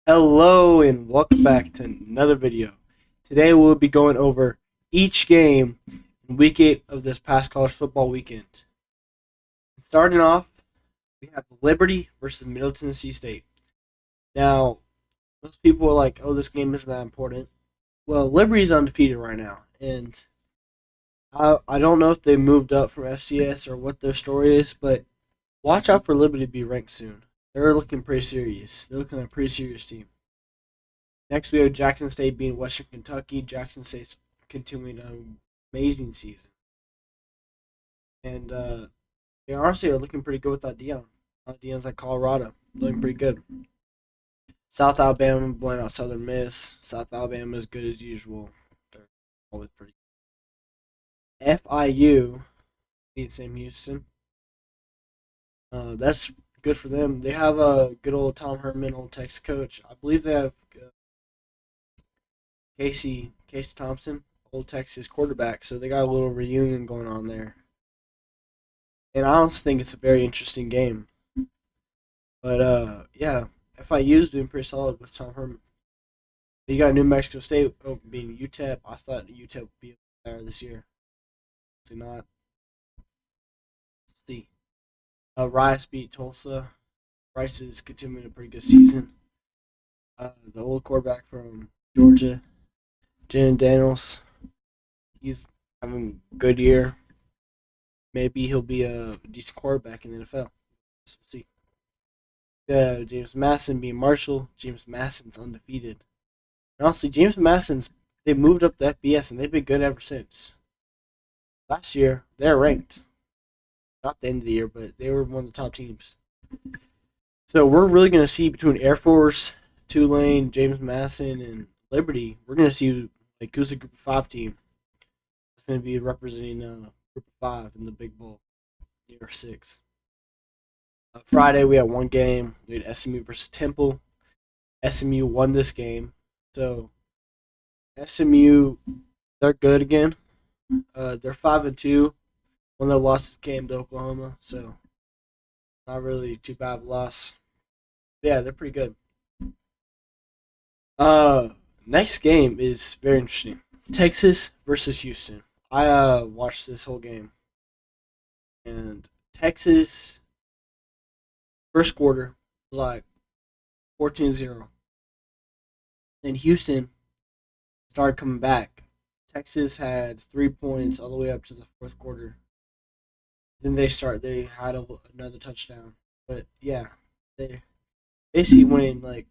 Hello and welcome back to another video. Today we'll be going over each game in week 8 of this past college football weekend. Starting off, we have Liberty versus Middle Tennessee State. Now, most people are like, oh, this game isn't that important. Well, Liberty's undefeated right now, and I don't know if they moved up from FCS or what their story is, but watch out for Liberty to be ranked soon. They're looking pretty serious. They're looking like a pretty serious team. Next, we have Jackson State beating Western Kentucky. Jackson State's continuing an amazing season. And they honestly are looking pretty good without Dion. Dion's like Colorado, looking pretty good. South Alabama blowing out Southern Miss. South Alabama is good as usual. They're always pretty good. FIU beating Sam Houston. That's good for them. They have a good old Tom Herman, old Texas coach. I believe they have Casey Thompson, old Texas quarterback. So they got a little reunion going on there. And I also think it's a very interesting game. But yeah, FIU is doing pretty solid with Tom Herman. You got New Mexico State being UTEP. I thought UTEP would be better this year. Obviously not. Let's see. Rice beat Tulsa. Rice is continuing a pretty good season. The old quarterback from Georgia, Jen Daniels, he's having a good year. Maybe he'll be a decent quarterback in the NFL. We'll see. James Madison being Marshall. James Madison's undefeated. And honestly, James Madison's they moved up to FBS and they've been good ever since. Last year, they're ranked. Not the end of the year, but they were one of the top teams. So we're really going to see between Air Force, Tulane, James Madison, and Liberty, we're going to see like who's the Group of 5 team. It's going to be representing Group of 5 in the Big Bowl, year 6. Friday, we had one game. We had SMU versus Temple. SMU won this game. So, SMU, they're good again. They're 5-2. When they lost this game to Oklahoma. So, not really too bad of a loss. But yeah, they're pretty good. Next game is very interesting. Texas versus Houston. I watched this whole game. And Texas first quarter was like 14-0. Then Houston started coming back. Texas had 3 points all the way up to the fourth quarter. Then they had another touchdown. But yeah, they basically winning like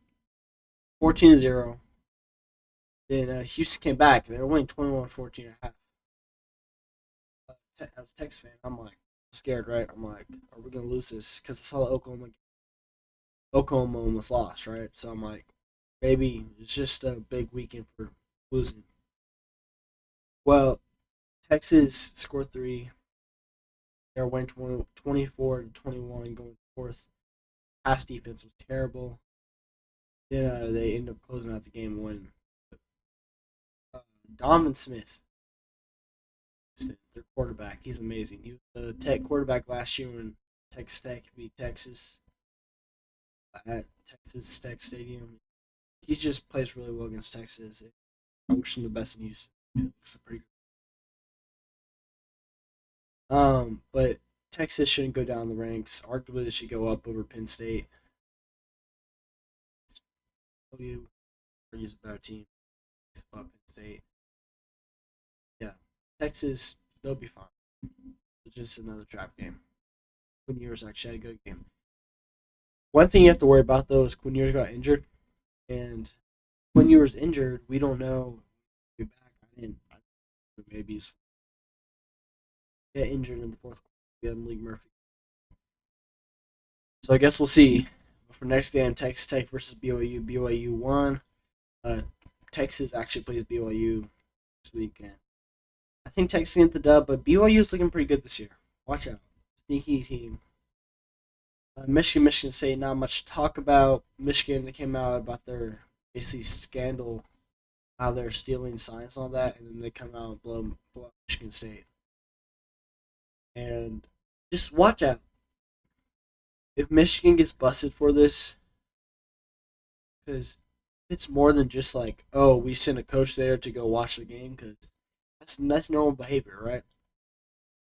14-0. Then Houston came back. They were winning 21-14 at half. As a Texas fan, I'm like scared, right? I'm like, are we gonna lose this? Because I saw the Oklahoma almost lost, right? So I'm like, maybe it's just a big weekend for losing. Well, Texas scored 3. They were winning 24-21 going fourth. Pass defense was terrible. Then they ended up closing out the game winning. Donovan Smith, their quarterback, he's amazing. He was the Tech quarterback last year when Texas Tech beat Texas at Texas Tech Stadium. He just plays really well against Texas. I wish him the best in Houston. It looks pretty good. But Texas shouldn't go down the ranks. Arguably, they should go up over Penn State. OU is a better team. Penn State. Yeah, Texas, they'll be fine. It's just another trap game. Quinn Ewers actually had a good game. One thing you have to worry about though is Quinn Ewers got injured, and Quinn Ewers injured. We don't know. If he'll be back. Maybe he's get injured in the fourth quarter. We have Malik Murphy. So I guess we'll see. For next game, Texas Tech versus BYU. BYU won. Texas actually plays BYU this weekend. I think Texas can get the dub, but BYU is looking pretty good this year. Watch out. Sneaky team. Michigan State, not much to talk about. Michigan, they came out about their basically scandal, how they're stealing science and all that, and then they come out and blow Michigan State. And just watch out. If Michigan gets busted for this, because it's more than just like, oh, we sent a coach there to go watch the game, because that's normal behavior, right?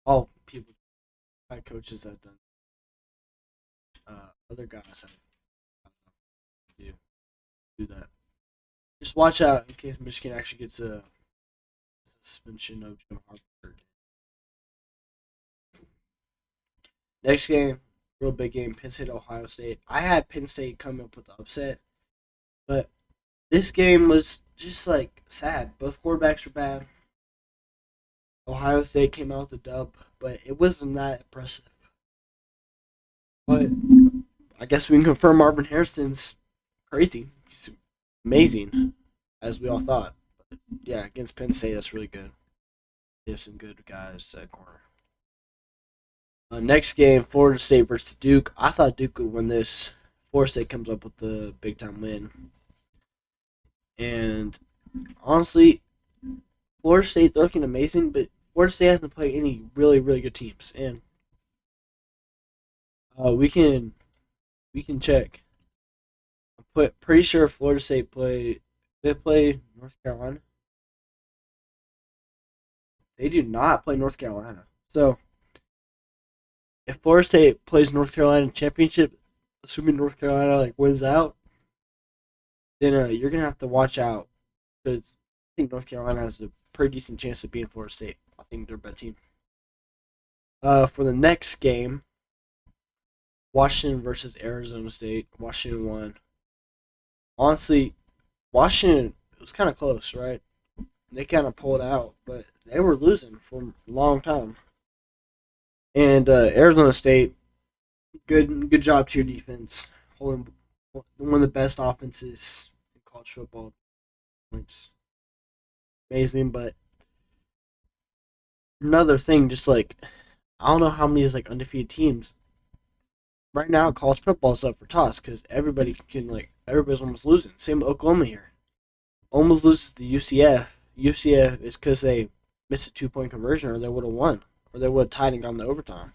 All people, high coaches have done. Other guys have do do that. Just watch out in case Michigan actually gets a suspension of Jim Harbaugh. Next game, real big game, Penn State Ohio State. I had Penn State come up with the upset, but this game was just like sad. Both quarterbacks were bad. Ohio State came out with the dub, but it wasn't that impressive. But I guess we can confirm Marvin Harrison's crazy. He's amazing, as we all thought. But yeah, against Penn State, that's really good. They have some good guys at corner. Next game, Florida State versus Duke. I thought Duke would win this. Florida State comes up with the big time win. And honestly, Florida State, they're looking amazing, but Florida State hasn't played any really, really good teams. And we can check. Pretty sure Florida State play North Carolina. They do not play North Carolina. So if Florida State plays North Carolina championship, assuming North Carolina like wins out, then you're gonna have to watch out, because I think North Carolina has a pretty decent chance of being Florida State. I think they're a better team. For the next game, Washington versus Arizona State. Washington won. Honestly, Washington, it was kind of close, right? They kind of pulled out, but they were losing for a long time. And Arizona State, good job to your defense, holding one of the best offenses in college football. It's amazing, but another thing, just like I don't know how many is like undefeated teams right now. College football is up for toss because everybody's almost losing. Same with Oklahoma here. Almost loses to UCF. UCF is because they missed a 2 point conversion, or they would have won, or they would have tied and gone to overtime.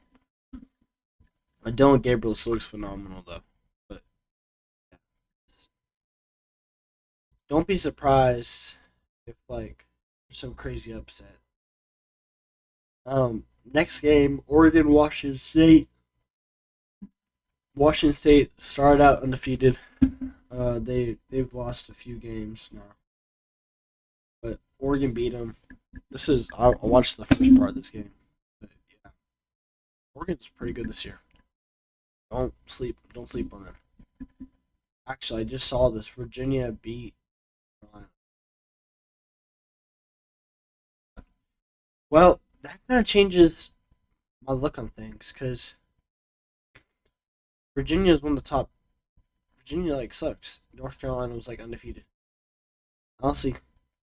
Dylan Gabriel still looks phenomenal though. But don't be surprised if like there's some crazy upset. Next game, Oregon Washington State. Washington State started out undefeated. They've lost a few games now, but Oregon beat them. I watched the first part of this game. But yeah, Oregon's pretty good this year. Don't sleep on them. Actually, I just saw this. Virginia beat. Well, that kind of changes my look on things, because Virginia is one of the top. Virginia like sucks. North Carolina was like undefeated. Honestly,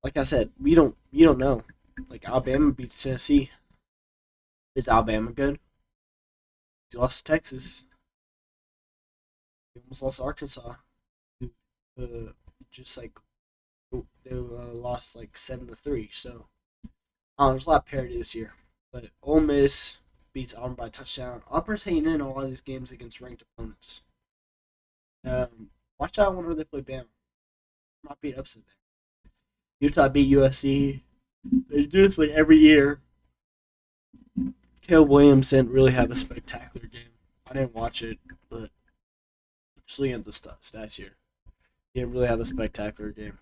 like I said, you don't know. Like Alabama beats Tennessee. Is Alabama good? You lost to Texas. You almost lost to Arkansas. Uh, just like they lost like 7-3. So there's a lot of parity this year. But Ole Miss beats Auburn by a touchdown. Auburn's hanging in a lot of these games against ranked opponents. Watch out whenever they play Bama. Not beat upset there. Utah beat USC. They do this like every year. Caleb Williams didn't really have a spectacular game. I didn't watch it, but just looking at the stats here, he didn't really have a spectacular game.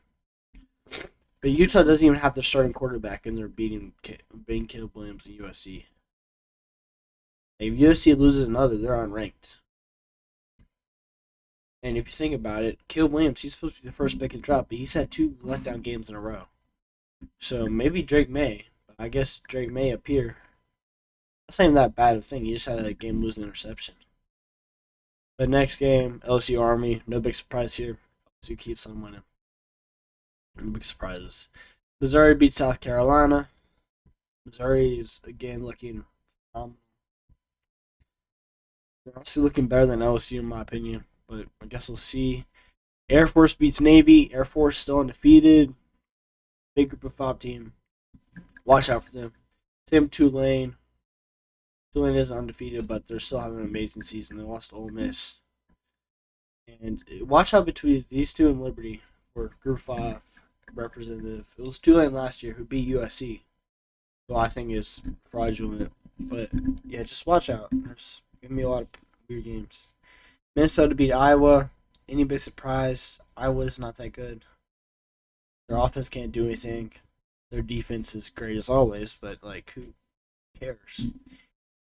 But Utah doesn't even have their starting quarterback, and they're beating Caleb Williams and USC. If USC loses another, they're unranked. And if you think about it, Caleb Williams, he's supposed to be the first pick and drop, but he's had 2 letdown games in a row. So maybe Drake May. But I guess Drake May up here. That's not even that bad of a thing. He just had a game losing interception. But next game, LSU Army. No big surprise here. LSU keeps on winning. No big surprises. Missouri beats South Carolina. Missouri is again looking they're also looking better than LSU in my opinion. But I guess we'll see. Air Force beats Navy. Air Force still undefeated. Big group of 5 team. Watch out for them. Same Tulane. Tulane is undefeated, but they're still having an amazing season. They lost to Ole Miss. And watch out between these two and Liberty. for Group 5 representative. It was Tulane last year who beat USC, who I think is fraudulent. But yeah, just watch out. There's gonna be a lot of weird games. Minnesota beat Iowa. Any big surprise? Iowa's not that good. Their offense can't do anything. Their defense is great as always, but like who cares?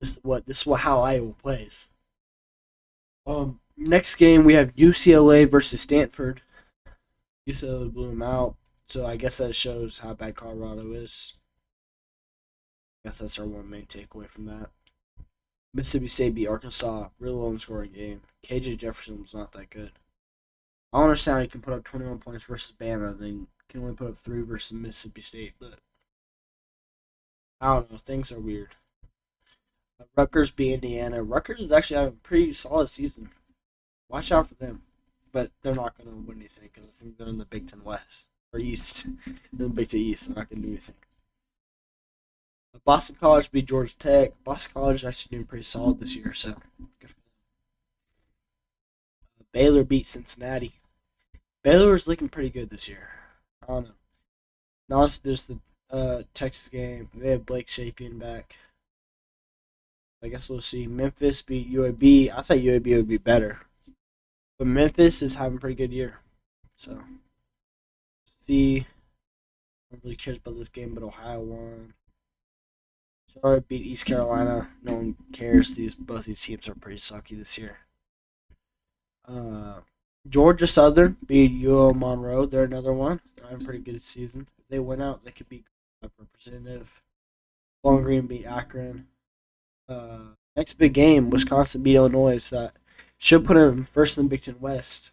This is what how Iowa plays. Next game we have UCLA versus Stanford. UCLA blew them out, so I guess that shows how bad Colorado is. I guess that's our one main takeaway from that. Mississippi State beat Arkansas. Real low scoring game. KJ Jefferson was not that good. I don't understand how you can put up 21 points versus Bama, then can only put up 3 versus Mississippi State, but I don't know. Things are weird. Rutgers beat Indiana. Rutgers is actually having a pretty solid season. Watch out for them. But they're not going to win anything because I think they're in the Big Ten West. Or East. In the Big Ten East. They're not going to do anything. Boston College beat Georgia Tech. Boston College is actually doing pretty solid this year, so good for them. Baylor beat Cincinnati. Baylor is looking pretty good this year. I don't know. Now there's the Texas game. They have Blake Shapian back. I guess we'll see. Memphis beat UAB. I thought UAB would be better. But Memphis is having a pretty good year. So, see. No one really cares about this game, but Ohio won. Sorry, beat East Carolina. No one cares. Both these teams are pretty sucky this year. Georgia Southern beat UO Monroe. They're another one. They're having a pretty good season. If they win out, they could be a representative. Bowling Green beat Akron. Next big game, Wisconsin beat Illinois. That should put them first in the Big Ten West.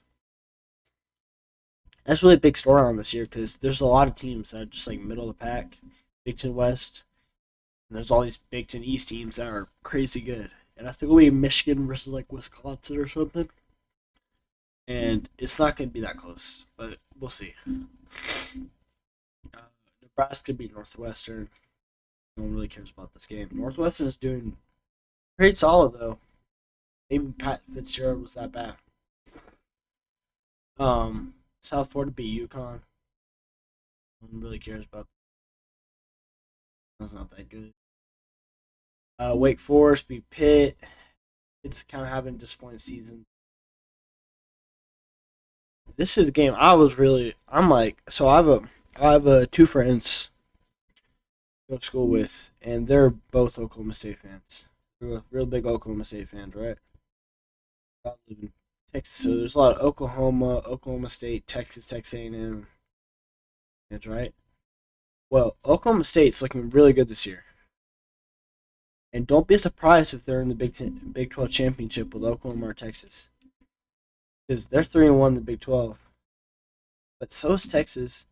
That's really a big storyline this year because there's a lot of teams that are just like middle of the pack, Big Ten West. And there's all these Big Ten East teams that are crazy good. And I think it'll be Michigan versus like Wisconsin or something. And it's not going to be that close, but we'll see. Nebraska beat Northwestern. No one really cares about this game. Northwestern is doing pretty solid, though. Maybe Pat Fitzgerald was that bad. South Florida beat UConn. No one really cares about that. That's not that good. Wake Forest beat Pitt. It's kind of having a disappointing season. This is a game I'm like, so I have two friends I go to school with, and they're both Oklahoma State fans. They're real big Oklahoma State fans, right? I live in Texas, so there's a lot of Oklahoma State, Texas A&M fans, right? Well, Oklahoma State's looking really good this year. And don't be surprised if they're in the Big 12 championship with Oklahoma or Texas. Because they're 3-1 in the Big 12. But so is Texas.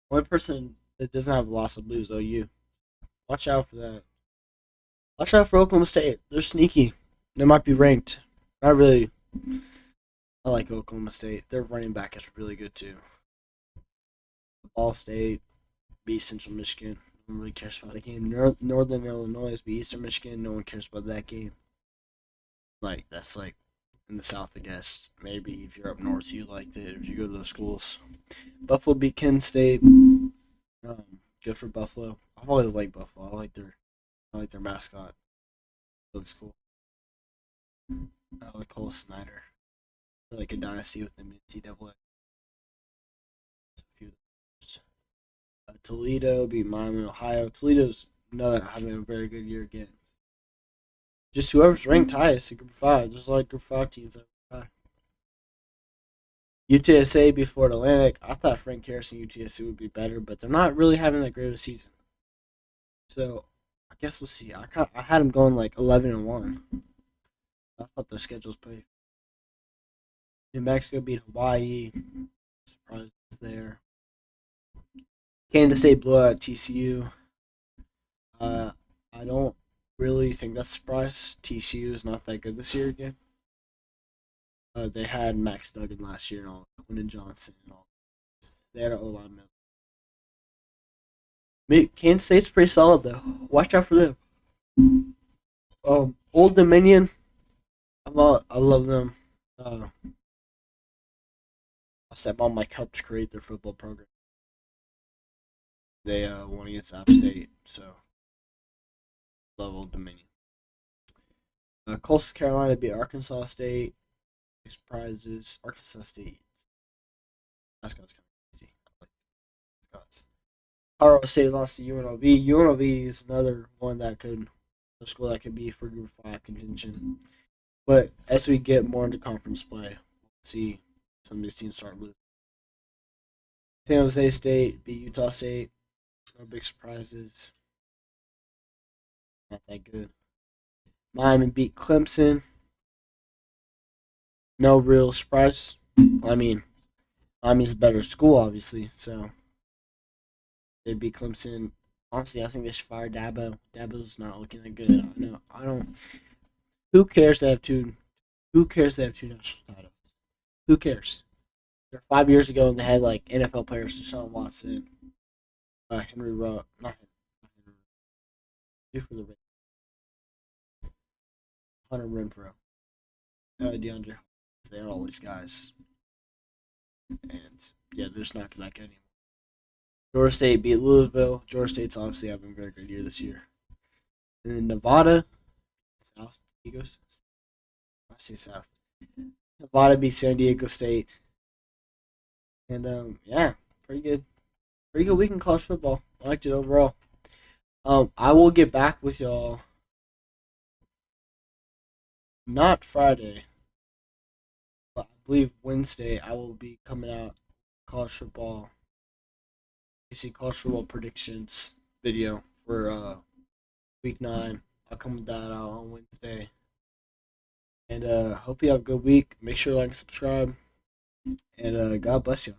One person that doesn't have a loss will lose, OU. Watch out for that. Watch out for Oklahoma State. They're sneaky. They might be ranked. Not really. I like Oklahoma State. Their running back is really good too. Ball State beat Central Michigan. No one really cares about the game. Northern Illinois beat Eastern Michigan. No one cares about that game. Like, that's like in the South, I guess. Maybe if you're up north, you liked it if you go to those schools. Buffalo beat Kent State. Good for Buffalo. I've always liked Buffalo. I like their mascot. Looks cool. I like Cole Snyder. They're like a dynasty with them in NCAA. Toledo beat Miami, Ohio. Toledo's having a very good year again. Just whoever's ranked highest in Group 5. There's a lot of Group 5 teams that are high. UTSA beat Florida Atlantic. I thought Frank Harris and UTSA would be better, but they're not really having that great of a season. So, I guess we'll see. I had them going like 11-1. I thought their schedule's pretty. New Mexico beat Hawaii. Surprise there. Kansas State blew out TCU. I don't really think that's a surprise. TCU is not that good this year again. They had Max Duggan last year and all, Quentin Johnson and all. They had an O-line. Kansas State's pretty solid though. Watch out for them. Old Dominion. I love them. stepmom like helped create their football program. They won against App State, so level Dominion. Coastal Carolina beat Arkansas State. Surprises. Arkansas State. That's kind of easy. I like Scots. Colorado State lost to UNLV. UNLV is another one that could a school that could be for Group 5 contention. But as we get more into conference play, we'll see some of these teams start losing. San Jose State beat Utah State. No big surprises. Not that good. Miami beat Clemson. No real surprise. I mean, Miami's a better school, obviously, so they beat Clemson. Honestly, I think they should fire Dabo. Dabo's not looking that good. I don't. Who cares they have two? Who cares they have two national titles? Who cares? They're 5 years ago and they had like NFL players, Deshaun Watson, Henry Rugg, not Henry, do for the Hunter Renfro, DeAndre. They had all these guys, and yeah, they're just not that good anymore. Georgia State beat Louisville. Georgia State's obviously having a very good year this year. And then Nevada, South Diego. I say South. Nevada beat San Diego State. And yeah, pretty good. Pretty good week in college football. I liked it overall. I will get back with y'all. Not Friday, but I believe Wednesday. I will be coming out college football. You see college football predictions video for week 9. I'll come with that out on Wednesday. And hope you have a good week. Make sure to like and subscribe. And God bless you.